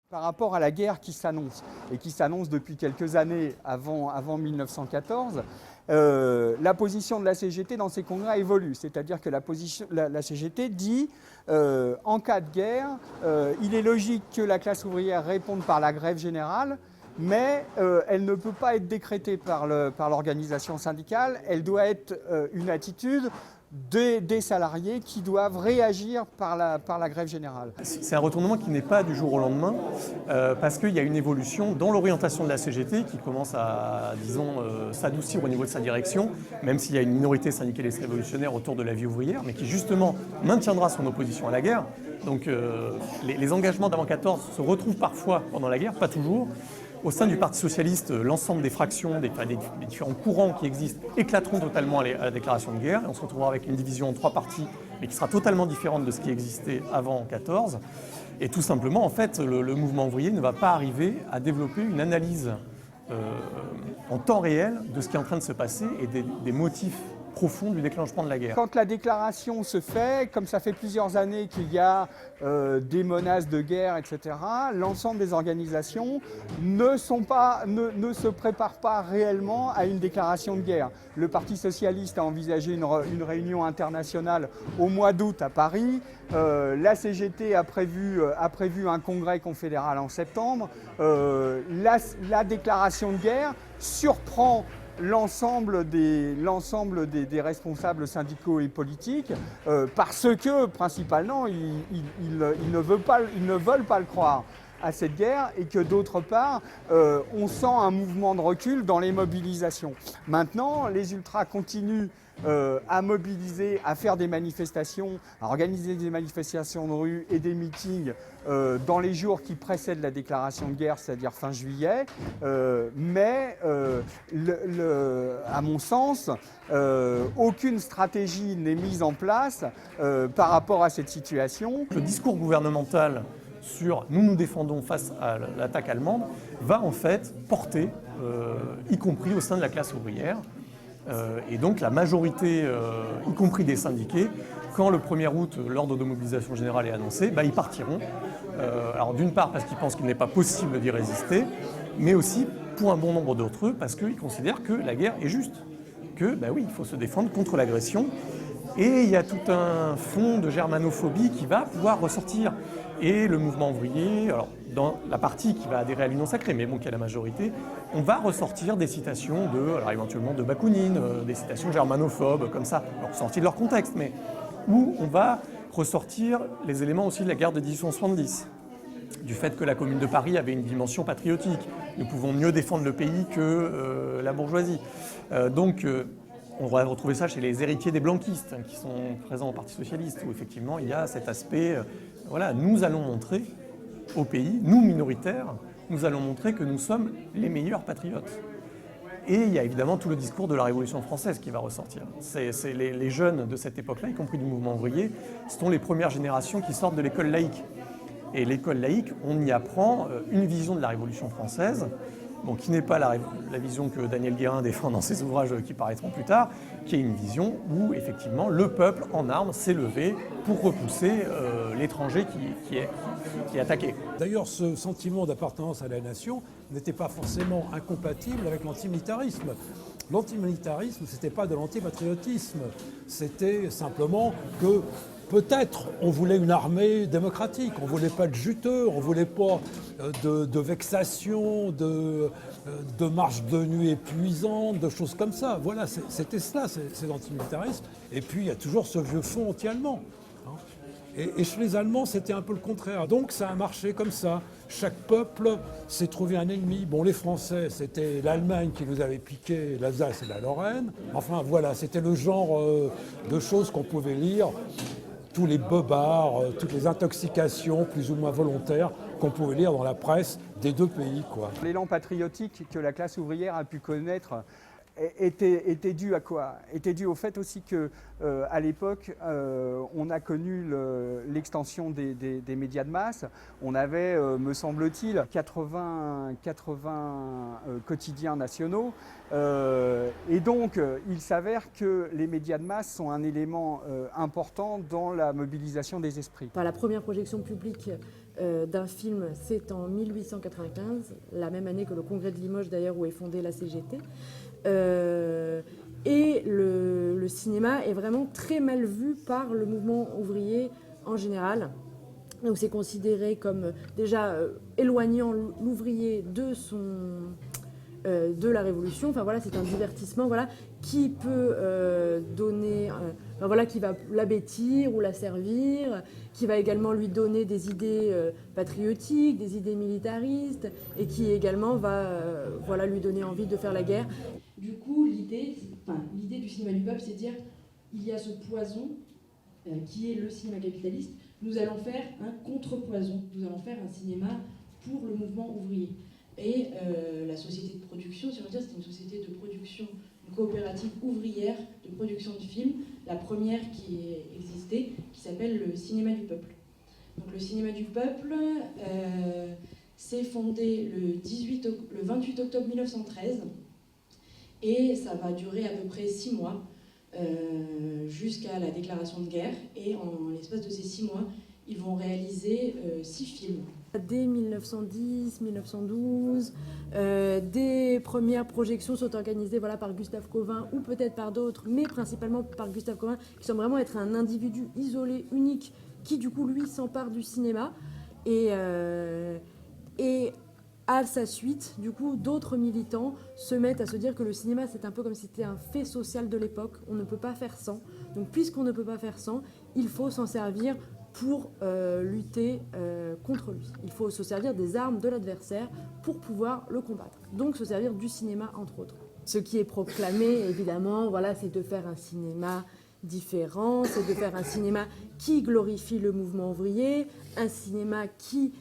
Par rapport à la guerre qui s'annonce, et qui s'annonce depuis quelques années avant 1914, la position de la CGT dans ces congrès évolue. C'est-à-dire que la CGT dit en cas de guerre, il est logique que la classe ouvrière réponde par la grève générale, mais elle ne peut pas être décrétée par l'organisation syndicale, elle doit être une attitude des salariés qui doivent réagir par la grève générale. C'est un retournement qui n'est pas du jour au lendemain, parce qu'il y a une évolution dans l'orientation de la CGT qui commence à, disons, s'adoucir au niveau de sa direction, même s'il y a une minorité syndicaliste révolutionnaire autour de la vie ouvrière, mais qui justement maintiendra son opposition à la guerre. Donc les engagements d'avant 14 se retrouvent parfois pendant la guerre, pas toujours. Au sein du Parti socialiste, l'ensemble des fractions, des différents courants qui existent éclateront totalement à la déclaration de guerre. Et on se retrouvera avec une division en 3 partis, mais qui sera totalement différente de ce qui existait avant 14. Et tout simplement, en fait, le mouvement ouvrier ne va pas arriver à développer une analyse en temps réel de ce qui est en train de se passer et des motifs profond du déclenchement de la guerre. Quand la déclaration se fait, comme ça fait plusieurs années qu'il y a des menaces de guerre, etc., l'ensemble des organisations ne se préparent pas réellement à une déclaration de guerre. Le Parti socialiste a envisagé une réunion internationale au mois d'août à Paris. La CGT a prévu un congrès confédéral en septembre. La déclaration de guerre surprend l'ensemble des responsables syndicaux et politiques parce que, principalement, ils ne veulent pas le croire à cette guerre et que, d'autre part, on sent un mouvement de recul dans les mobilisations. Maintenant, les ultras continuent à mobiliser, à faire des manifestations, à organiser des manifestations de rue et des meetings dans les jours qui précèdent la déclaration de guerre, c'est-à-dire fin juillet. Mais à mon sens, aucune stratégie n'est mise en place par rapport à cette situation. Le discours gouvernemental sur « nous nous défendons face à l'attaque allemande » va en fait porter, y compris au sein de la classe ouvrière, et donc la majorité, y compris des syndiqués, quand le 1er août, l'ordre de mobilisation générale est annoncé, ils partiront. Alors d'une part parce qu'ils pensent qu'il n'est pas possible d'y résister, mais aussi pour un bon nombre d'entre eux parce qu'ils considèrent que la guerre est juste, que oui, il faut se défendre contre l'agression. Et il y a tout un fond de germanophobie qui va pouvoir ressortir. Et le mouvement ouvrier, alors dans la partie qui va adhérer à l'Union sacrée, mais bon, qui est la majorité, on va ressortir des citations alors éventuellement de Bakounine, des citations germanophobes, comme ça, alors sorties de leur contexte, mais où on va ressortir les éléments aussi de la guerre de 1870, du fait que la Commune de Paris avait une dimension patriotique. Nous pouvons mieux défendre le pays que la bourgeoisie. On va retrouver ça chez les héritiers des blanquistes qui sont présents au Parti socialiste, où effectivement il y a cet aspect, nous allons montrer au pays, nous minoritaires, nous allons montrer que nous sommes les meilleurs patriotes. Et il y a évidemment tout le discours de la Révolution française qui va ressortir. C'est les jeunes de cette époque-là, y compris du mouvement ouvrier, ce sont les premières générations qui sortent de l'école laïque. Et l'école laïque, on y apprend une vision de la Révolution française, qui n'est pas la vision que Daniel Guérin défend dans ses ouvrages qui paraîtront plus tard, qui est une vision où effectivement le peuple en armes s'est levé pour repousser l'étranger qui est attaqué. D'ailleurs, ce sentiment d'appartenance à la nation n'était pas forcément incompatible avec l'antimilitarisme. L'antimilitarisme, ce n'était pas de l'antipatriotisme, c'était simplement que peut-être on voulait une armée démocratique, on ne voulait pas de juteux, on ne voulait pas de vexation, de marches de nuit épuisantes, de choses comme ça. Voilà, c'était cela, c'est l'antimilitarisme. Et puis il y a toujours ce vieux fond anti-allemand. Et chez les Allemands, c'était un peu le contraire. Donc ça a marché comme ça. Chaque peuple s'est trouvé un ennemi. Bon, les Français, c'était l'Allemagne qui nous avait piqué l'Alsace et la Lorraine. Enfin voilà, c'était le genre de choses qu'on pouvait lire. Tous les bobards, toutes les intoxications plus ou moins volontaires qu'on pouvait lire dans la presse des deux pays, quoi. L'élan patriotique que la classe ouvrière a pu connaître était dû à quoi? Était dû au fait aussi qu'à l'époque, on a connu l'extension des médias de masse. On avait, me semble-t-il, 80 quotidiens nationaux. Et donc, il s'avère que les médias de masse sont un élément important dans la mobilisation des esprits. Par la première projection publique d'un film, c'est en 1895, la même année que le congrès de Limoges d'ailleurs où est fondée la CGT. Et le cinéma est vraiment très mal vu par le mouvement ouvrier en général. Donc c'est considéré comme déjà éloignant l'ouvrier de la révolution. Enfin voilà, c'est un divertissement voilà, qui peut donner, enfin, voilà, qui va l'abêtir ou la servir, qui va également lui donner des idées patriotiques, des idées militaristes, et qui également va voilà, lui donner envie de faire la guerre. Du coup, l'idée du cinéma du peuple, c'est de dire il y a ce poison qui est le cinéma capitaliste. Nous allons faire un contrepoison. Nous allons faire un cinéma pour le mouvement ouvrier. Et la société de production, si on veut dire, c'était une société de production, une coopérative ouvrière de production de films, la première qui existait, qui s'appelle le cinéma du peuple. Donc le cinéma du peuple s'est fondé le 28 octobre 1913 et ça va durer à peu près 6 mois jusqu'à la déclaration de guerre. Et en l'espace de ces 6 mois, ils vont réaliser 6 films. Dès 1910, 1912, des premières projections sont organisées voilà, par Gustave Cauvin ou peut-être par d'autres, mais principalement par Gustave Cauvin, qui semble vraiment être un individu isolé, unique, qui du coup, lui, s'empare du cinéma. Et à sa suite, du coup, d'autres militants se mettent à se dire que le cinéma, c'est un peu comme si c'était un fait social de l'époque. On ne peut pas faire sans. Donc, puisqu'on ne peut pas faire sans, il faut s'en servir pour lutter contre lui. Il faut se servir des armes de l'adversaire pour pouvoir le combattre. Donc, se servir du cinéma, entre autres. Ce qui est proclamé, évidemment, voilà, c'est de faire un cinéma différent, c'est de faire un cinéma qui glorifie le mouvement ouvrier, un cinéma qui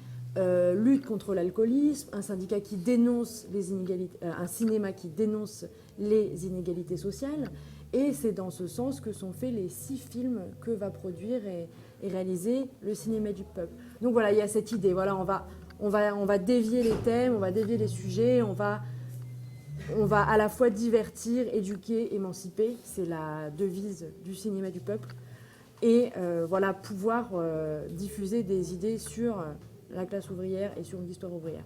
lutte contre l'alcoolisme, un syndicat qui dénonce les inégalités, un cinéma qui dénonce les inégalités sociales. Et c'est dans ce sens que sont faits les 6 films que va produire et réaliser le cinéma du peuple. Donc voilà, il y a cette idée. Voilà, on va dévier les thèmes, on va dévier les sujets, on va à la fois divertir, éduquer, émanciper. C'est la devise du cinéma du peuple. Et voilà, pouvoir diffuser des idées sur la classe ouvrière et sur l'histoire ouvrière.